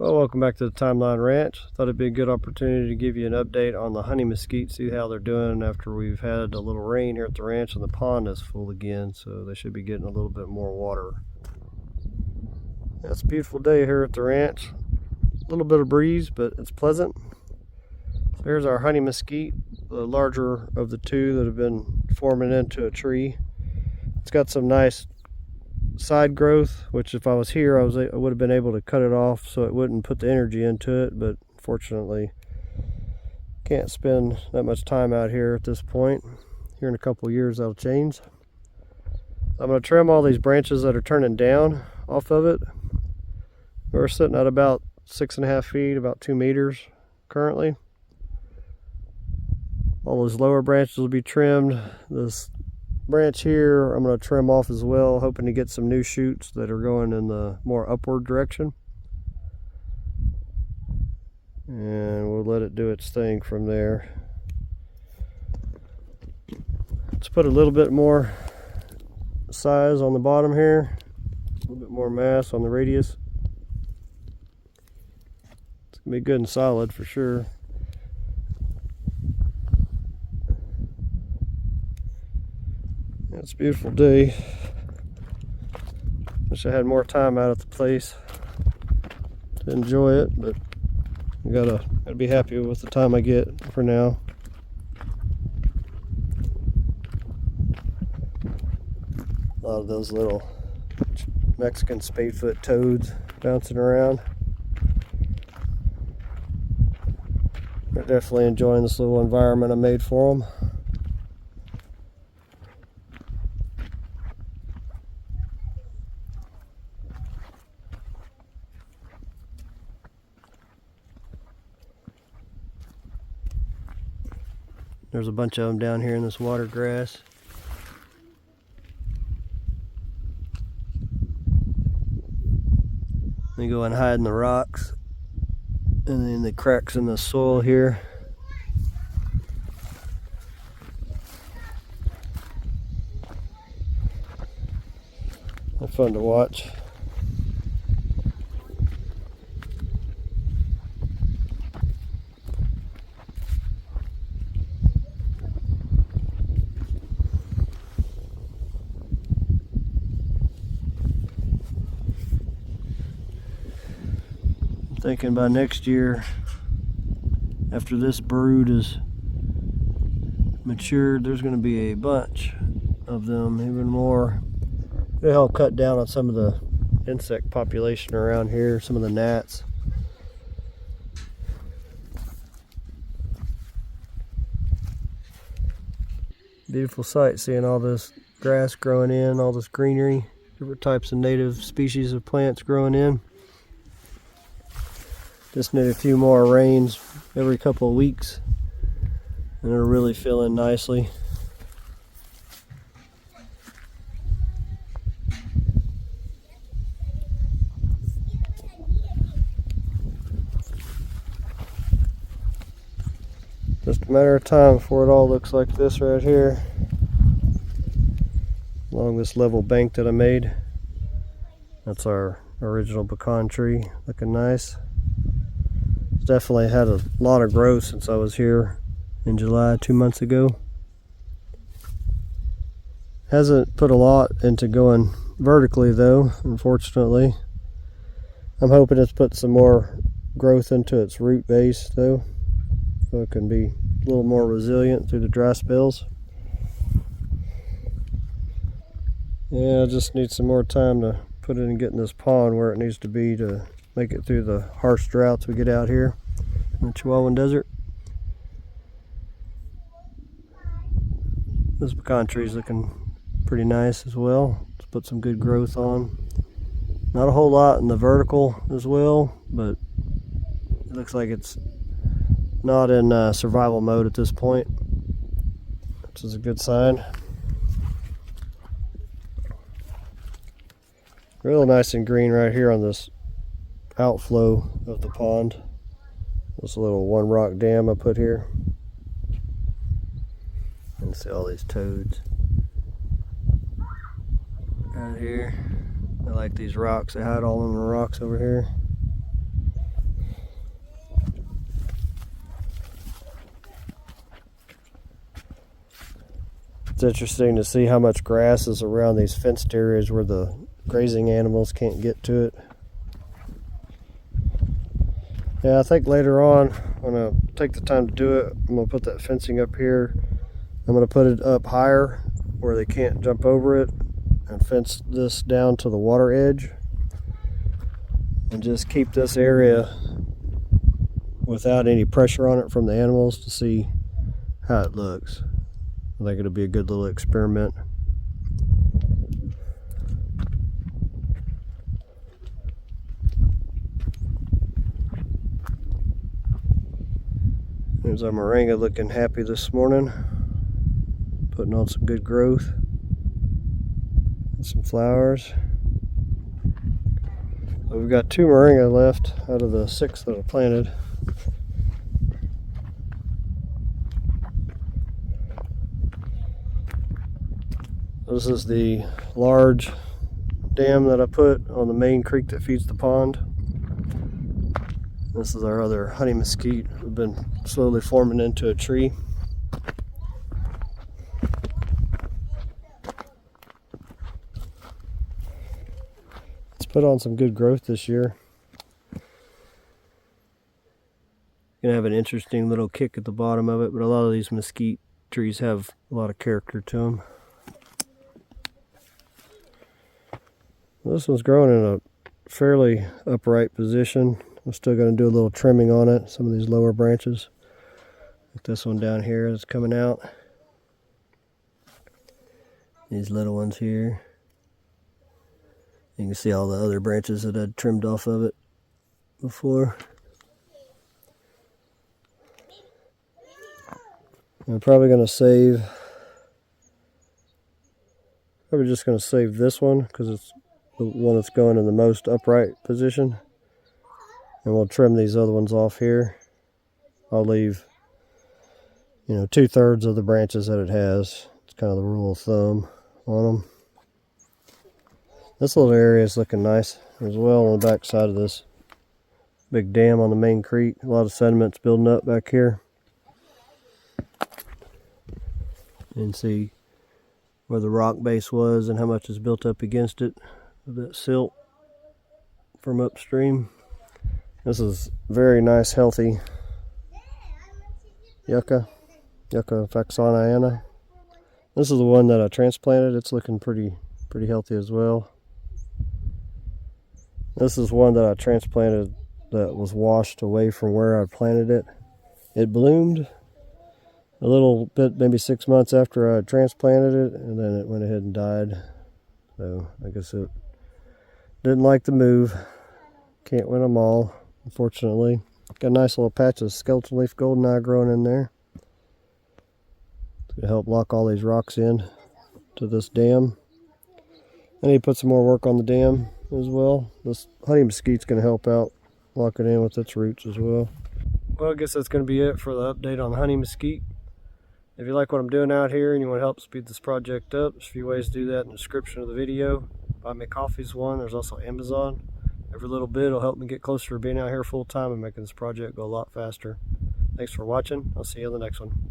Well, welcome back to the Timeline Ranch. Thought it'd be a good opportunity to give you an update on the honey mesquite, see how they're doing after we've had a little rain here at the ranch and the pond is full again, so they should be getting a little bit more water. It's a beautiful day here at the ranch. A little bit of breeze, but it's pleasant. So here's our honey mesquite, the larger of the two that have been forming into a tree. It's got some nice side growth, which if I was here I would have been able to cut it off so it wouldn't put the energy into it, but fortunately can't spend that much time out here at this point. Here in a couple of years that'll change. I'm going to trim all these branches that are turning down off of it. We're sitting at about 6.5 feet, about 2 meters currently. All those lower branches will be trimmed. This branch here I'm going to trim off as well, hoping to get some new shoots that are going in the more upward direction, and we'll let it do its thing from there. Let's put a little bit more size on the bottom here, a little bit more mass on the radius. It's gonna be good and solid for sure. It's a beautiful day. Wish I had more time out at the place to enjoy it, but I gotta be happy with the time I get for now. A lot of those little Mexican spadefoot toads bouncing around. They're definitely enjoying this little environment I made for them. There's a bunch of them down here in this water grass. They go and hide in the rocks and in the cracks in the soil here. They're fun to watch. Thinking by next year, after this brood is matured, there's going to be a bunch of them, even more. It'll help cut down on some of the insect population around here, some of the gnats. Beautiful sight seeing all this grass growing in, all this greenery, different types of native species of plants growing in. Just need a few more rains every couple of weeks and it'll really fill in nicely. Just a matter of time before it all looks like this right here, along this level bank that I made. That's our original pecan tree, looking nice. Definitely had a lot of growth since I was here in July 2 months ago. Hasn't put a lot into going vertically though, unfortunately. I'm hoping it's put some more growth into its root base though, so it can be a little more resilient through the dry spells. Yeah, I just need some more time to put it in getting this pond where it needs to be to make it through the harsh droughts we get out here in the Chihuahuan Desert. This pecan tree is looking pretty nice as well. Let's put some good growth on. Not a whole lot in the vertical as well, but it looks like it's not in survival mode at this point, which is a good sign. Real nice and green right here on this outflow of the pond. This little one rock dam I put here. And see all these toads out here. I like these rocks. They hide all in the rocks over here. It's interesting to see how much grass is around these fenced areas where the grazing animals can't get to it. Yeah, I think later on, when I take the time to do it, I'm going to put that fencing up here. I'm going to put it up higher where they can't jump over it and fence this down to the water edge. And just keep this area without any pressure on it from the animals to see how it looks. I think it'll be a good little experiment. There's our moringa looking happy this morning, putting on some good growth and some flowers. So we've got 2 moringa left out of the 6 that I planted. This is the large dam that I put on the main creek that feeds the pond. This is our other honey mesquite. We've been slowly forming into a tree. It's put on some good growth this year. Gonna have an interesting little kick at the bottom of it, but a lot of these mesquite trees have a lot of character to them. This one's growing in a fairly upright position. I'm still going to do a little trimming on it, some of these lower branches. Like this one down here is coming out. These little ones here. You can see all the other branches that I'd trimmed off of it before. I'm probably going to save, just going to save this one because it's the one that's going in the most upright position. And we'll trim these other ones off here. I'll leave, 2/3 of the branches that it has. It's kind of the rule of thumb on them. This little area is looking nice as well on the back side of this big dam on the main creek. A lot of sediments building up back here. And see where the rock base was and how much is built up against it with that silt from upstream. This is very nice, healthy yucca faxoniana. This is the one that I transplanted. It's looking pretty healthy as well. This is one that I transplanted that was washed away from where I planted it. It bloomed a little bit, maybe 6 months after I transplanted it, and then it went ahead and died. So I guess it didn't like the move. Can't win them all, unfortunately. Got a nice little patch of skeleton leaf goldeneye growing in there. It's going to help lock all these rocks in to this dam. I need to put some more work on the dam as well. This honey mesquite's going to help out lock it in with its roots as well. Well, I guess that's going to be it for the update on the honey mesquite. If you like what I'm doing out here and you want to help speed this project up, there's a few ways to do that in the description of the video. Buy me coffee's one. There's also Amazon. Every little bit will help me get closer to being out here full time and making this project go a lot faster. Thanks for watching. I'll see you on the next one.